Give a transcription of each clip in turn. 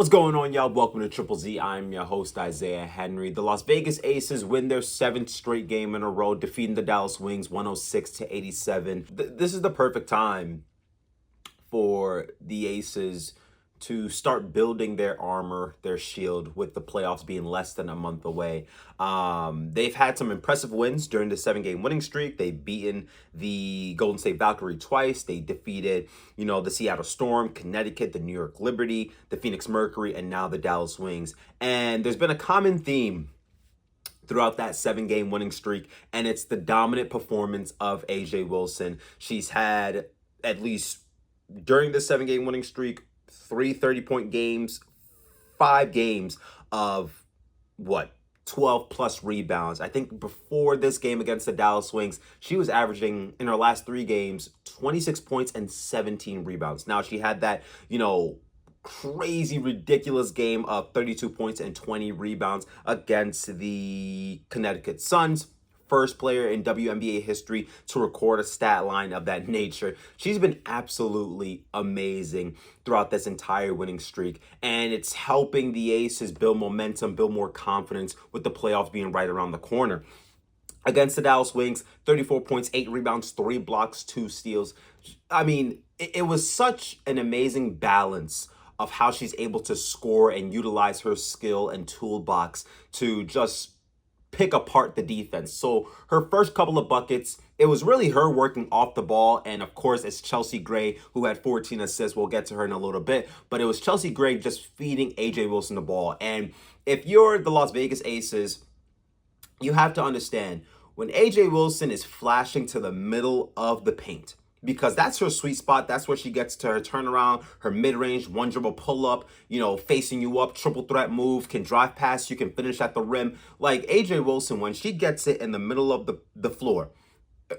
What's going on, y'all? Welcome to Triple Z. I'm your host, Isaiah Henry. The Las Vegas Aces win their seventh straight game in a row, defeating the Dallas Wings 106-87. This is the perfect time for the Aces to start building their armor, their shield, with the playoffs being less than a month away. They've had some impressive wins during the 7-game winning streak. They've beaten the Golden State Valkyrie twice. They defeated, the Seattle Storm, Connecticut, the New York Liberty, the Phoenix Mercury, and now the Dallas Wings. And there's been a common theme throughout that 7-game winning streak, and it's the dominant performance of AJ Wilson. She's had, at least during the 7-game winning streak, 3 30-point games, 5 games of 12 plus rebounds. I think before this game against the Dallas Wings, she was averaging in her last 3 games 26 points and 17 rebounds. Now she had that, crazy ridiculous game of 32 points and 20 rebounds against the Connecticut Suns. First player in WNBA history to record a stat line of that nature. She's been absolutely amazing throughout this entire winning streak, and it's helping the Aces build momentum, build more confidence with the playoffs being right around the corner. Against the Dallas Wings, 34 points, 8 rebounds, 3 blocks, 2 steals. I mean, it was such an amazing balance of how she's able to score and utilize her skill and toolbox to just pick apart the defense. So her first couple of buckets, it was really her working off the ball. And of course, it's Chelsea Gray who had 14 assists. We'll get to her in a little bit. But it was Chelsea Gray just feeding AJ Wilson the ball. And if you're the Las Vegas Aces, you have to understand when AJ Wilson is flashing to the middle of the paint, because that's her sweet spot. That's where she gets to her turnaround, her mid-range, one dribble pull-up, facing you up, triple threat move, can drive past you, can finish at the rim. Like AJ Wilson, when she gets it in the middle of the floor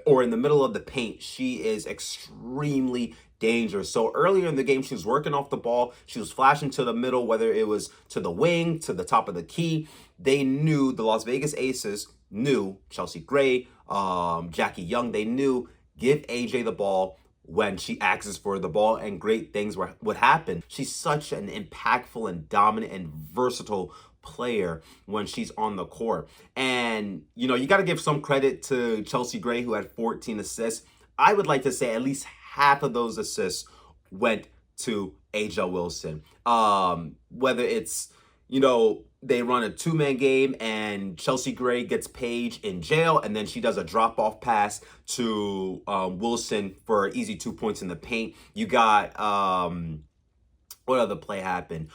or in the middle of the paint, she is extremely dangerous. So earlier in the game, she was working off the ball. She was flashing to the middle, whether it was to the wing, to the top of the key. They knew, the Las Vegas Aces knew, Chelsea Gray, Jackie Young, they knew, give AJ the ball when she asks for the ball, and great things would happen. She's such an impactful and dominant and versatile player when she's on the court. And, you got to give some credit to Chelsea Gray, who had 14 assists. I would like to say at least half of those assists went to AJ Wilson. Whether it's, they run a 2-man game and Chelsea Gray gets Paige in jail, and then she does a drop-off pass to Wilson for easy 2 points in the paint. You got, what other play happened?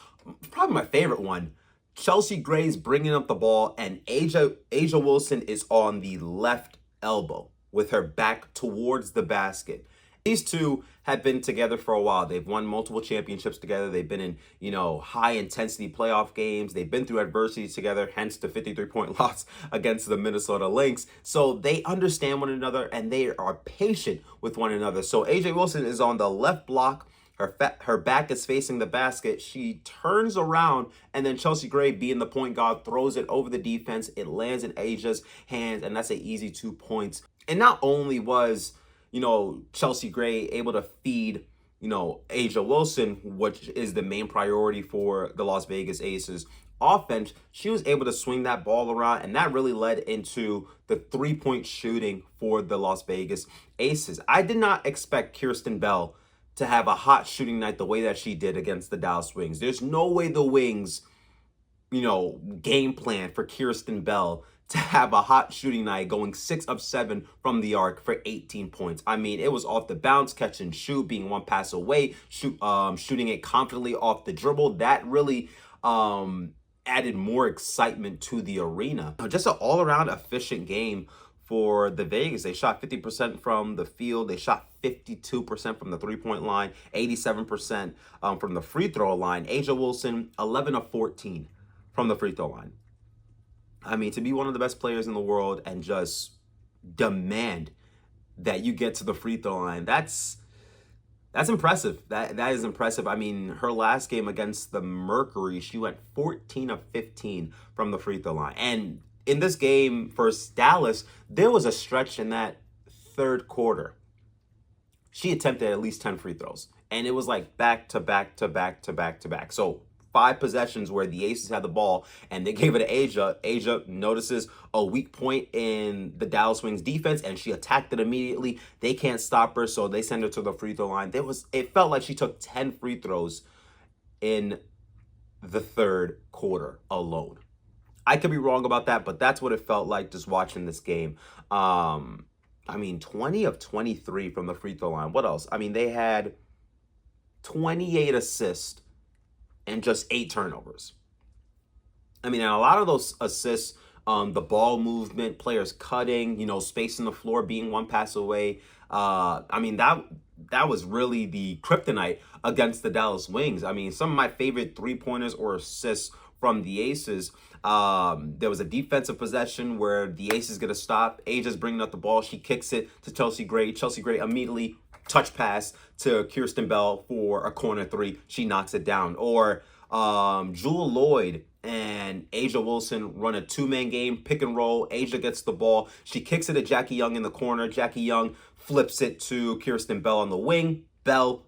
Probably my favorite one. Chelsea Gray's bringing up the ball, and AJ Wilson is on the left elbow with her back towards the basket. These two have been together for a while. They've won multiple championships together. They've been in, high-intensity playoff games. They've been through adversity together, hence the 53-point loss against the Minnesota Lynx. So they understand one another, and they are patient with one another. So AJ Wilson is on the left block. Her back is facing the basket. She turns around, and then Chelsea Gray, being the point guard, throws it over the defense. It lands in Asia's hands, and that's an easy 2 points. And not only was Chelsea Gray able to feed, AJ Wilson, which is the main priority for the Las Vegas Aces offense, she was able to swing that ball around, and that really led into the 3-point shooting for the Las Vegas Aces. I did not expect Kirsten Bell to have a hot shooting night the way that she did against the Dallas Wings. There's no way the Wings, game plan for Kirsten Bell to have a hot shooting night, going 6 of 7 from the arc for 18 points. I mean, it was off the bounce, catch and shoot, being one pass away, shooting it confidently off the dribble. That really added more excitement to the arena. Just an all-around efficient game for the Vegas. They shot 50% from the field. They shot 52% from the 3-point line, 87% from the free throw line. AJ Wilson, 11 of 14 from the free throw line. I mean, to be one of the best players in the world and just demand that you get to the free throw line, that's impressive. That is impressive. I mean, her last game against the Mercury, she went 14 of 15 from the free throw line. And in this game versus Dallas, there was a stretch in that third quarter. She attempted at least 10 free throws. And it was like back to back to back to back to back. So 5 possessions where the Aces had the ball and they gave it to Asia. Asia notices a weak point in the Dallas Wings defense and she attacked it immediately. They can't stop her, so they send her to the free throw line. It felt like she took 10 free throws in the third quarter alone. I could be wrong about that, but that's what it felt like just watching this game. 20 of 23 from the free throw line. What else? They had 28 assists and just 8 turnovers. And a lot of those assists, the ball movement, players cutting, spacing the floor, being one pass away. That was really the kryptonite against the Dallas Wings. Some of my favorite 3-pointers or assists from the Aces. There was a defensive possession where the Aces get a stop. Asia's bringing up the ball. She kicks it to Chelsea Gray. Chelsea Gray immediately touch pass to Kirsten Bell for a corner 3. She knocks it down. Or Jewel Lloyd and Asia Wilson run a 2-man game, pick and roll. Asia gets the ball. She kicks it to Jackie Young in the corner. Jackie Young flips it to Kirsten Bell on the wing. Bell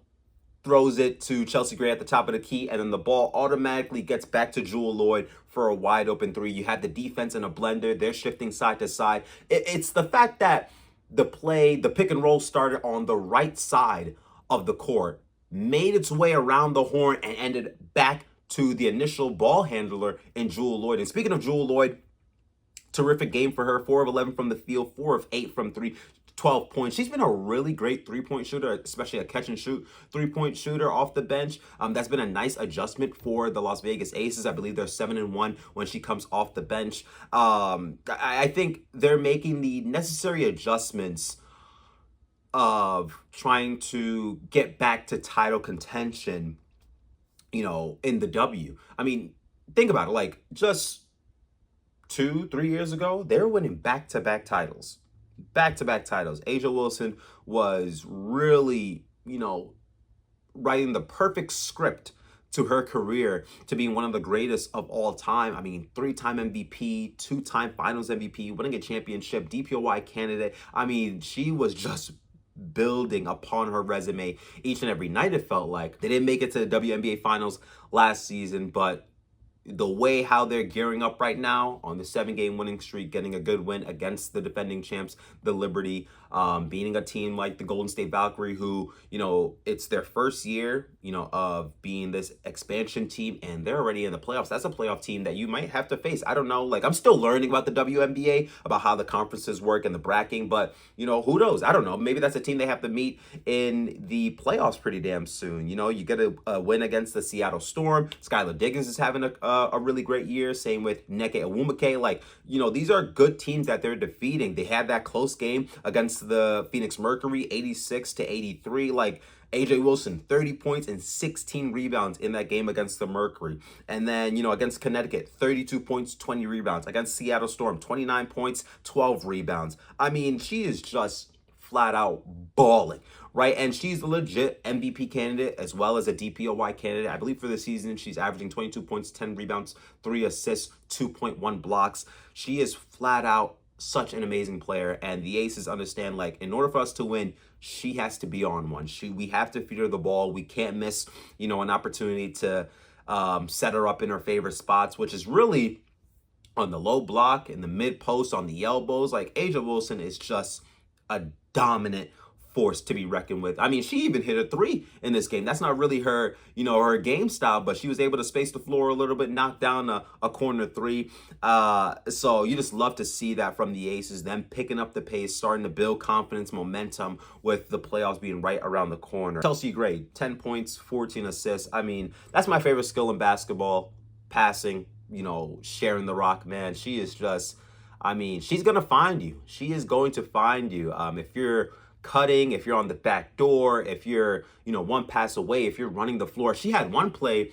throws it to Chelsea Gray at the top of the key, and then the ball automatically gets back to Jewel Lloyd for a wide open 3. You had the defense in a blender. They're shifting side to side. It's the fact that the pick and roll started on the right side of the court, made its way around the horn, and ended back to the initial ball handler in Jewel Lloyd. And speaking of Jewel Lloyd, terrific game for her. 4 of 11 from the field, 4 of 8 from 3. 12 points. She's been a really great 3-point shooter, especially a catch and shoot 3-point shooter off the bench. That's been a nice adjustment for the Las Vegas Aces. I believe they're 7-1 when she comes off the bench. I think they're making the necessary adjustments of trying to get back to title contention, in the W. Think about it. Like just 2-3 years ago, they were winning back-to-back titles. Back-to-back titles. Asia Wilson was really, writing the perfect script to her career to being one of the greatest of all time. 3-time MVP, 2-time Finals MVP, winning a championship, DPOY candidate. She was just building upon her resume each and every night, it felt like. They didn't make it to the WNBA Finals last season, but the way how they're gearing up right now on the 7-game winning streak, getting a good win against the defending champs, the Liberty, beating a team like the Golden State Valkyrie, who, it's their first year, of being this expansion team, and they're already in the playoffs. That's a playoff team that you might have to face. I don't know. Like, I'm still learning about the WNBA, about how the conferences work and the bracketing, but, who knows? I don't know. Maybe that's a team they have to meet in the playoffs pretty damn soon. You get a win against the Seattle Storm. Skylar Diggins is having a really great year. Same with Nneka Nwumeke. Like, these are good teams that they're defeating. They had that close game against the Phoenix Mercury, 86-83. Like, AJ Wilson, 30 points and 16 rebounds in that game against the Mercury. And then, against Connecticut, 32 points, 20 rebounds. Against Seattle Storm, 29 points, 12 rebounds. She is just flat out balling, right? And she's a legit MVP candidate as well as a DPOY candidate. I believe for the season, she's averaging 22 points, 10 rebounds, 3 assists, 2.1 blocks. She is flat out such an amazing player, and the Aces understand, like, in order for us to win, she has to be on one. We have to feed her the ball. We can't miss, an opportunity to set her up in her favorite spots, which is really on the low block, in the mid post, on the elbows. Like, Asia Wilson is just a dominant force to be reckoned with. She even hit a 3 in this game. That's not really her, her game style, but she was able to space the floor a little bit, knock down a corner 3. So you just love to see that from the Aces, them picking up the pace, starting to build confidence, momentum with the playoffs being right around the corner. Chelsea Gray, 10 points, 14 assists. That's my favorite skill in basketball, passing, sharing the rock, man. She is just, she's going to find you. She is going to find you. If you're cutting, if you're on the back door, if you're, one pass away, if you're running the floor. She had one play,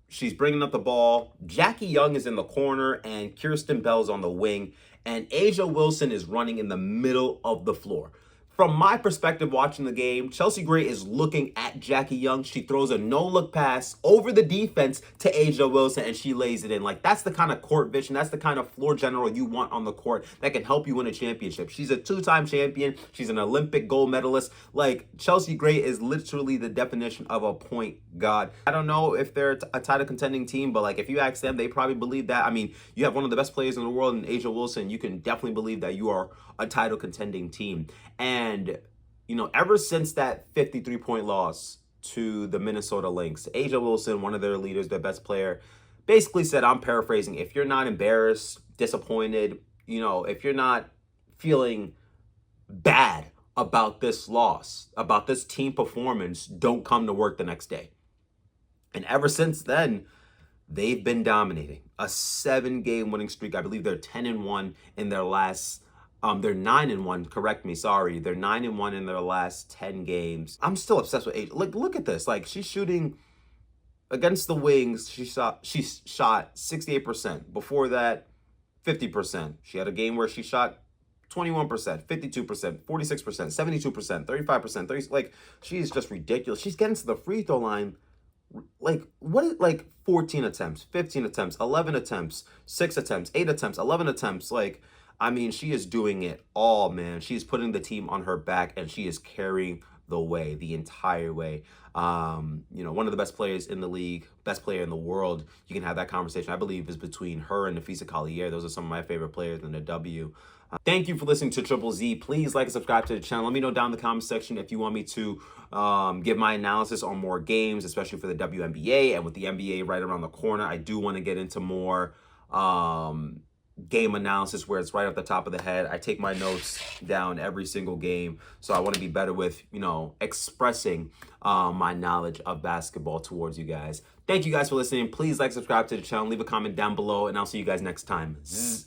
she's bringing up the ball. Jackie Young is in the corner and Kirsten Bell's on the wing, and Asia Wilson is running in the middle of the floor. from my perspective watching the game, Chelsea Gray is looking at Jackie Young. She throws a no-look pass over the defense to Asia Wilson, and she lays it in. Like, that's the kind of court vision. That's the kind of floor general you want on the court that can help you win a championship. She's a two-time champion. She's an Olympic gold medalist. Like, Chelsea Gray is literally the definition of a point guard. I don't know if they're a title contending team, but, like, if you ask them, they probably believe that. I mean, you have one of the best players in the world in Asia Wilson. You can definitely believe that you are a title contending team. And, you know, ever since that 53-point loss to the Minnesota Lynx, Asia Wilson, one of their leaders, their best player, basically said, I'm paraphrasing, if you're not embarrassed, disappointed, you know, if you're not feeling bad about this loss, about this team performance, don't come to work the next day. And ever since then, they've been dominating. A 7-game winning streak. I believe they're 10-1 in their last they're 9-1, correct me, sorry. They're 9-1 in their last 10 games. I'm still obsessed with Asia. Like, look at this. Like, she's shooting against the Wings. She shot 68%. Before that, 50%. She had a game where she shot 21%, 52%, 46%, 72%, 35%, 30. Like, she's just ridiculous. She's getting to the free throw line. Like, what, like 14 attempts, 15 attempts, 11 attempts, 6 attempts, 8 attempts, 11 attempts. Like, I mean, she is doing it all, man. She's putting the team on her back, and she is carrying the way, the entire way. You know, one of the best players in the league, best player in the world. You can have that conversation, I believe, is between her and Nafisa Collier. Those are some of my favorite players in the W. Thank you for listening to Triple Z. Please like and subscribe to the channel. Let me know down in the comment section if you want me to give my analysis on more games, especially for the WNBA. And with the NBA right around the corner, I do want to get into more game analysis where it's right off the top of the head. I take my notes down every single game, so I want to be better with, you know, expressing my knowledge of basketball towards you guys. Thank you guys for listening. Please like, subscribe to the channel, leave a comment down below, and I'll see you guys next time. Zzz.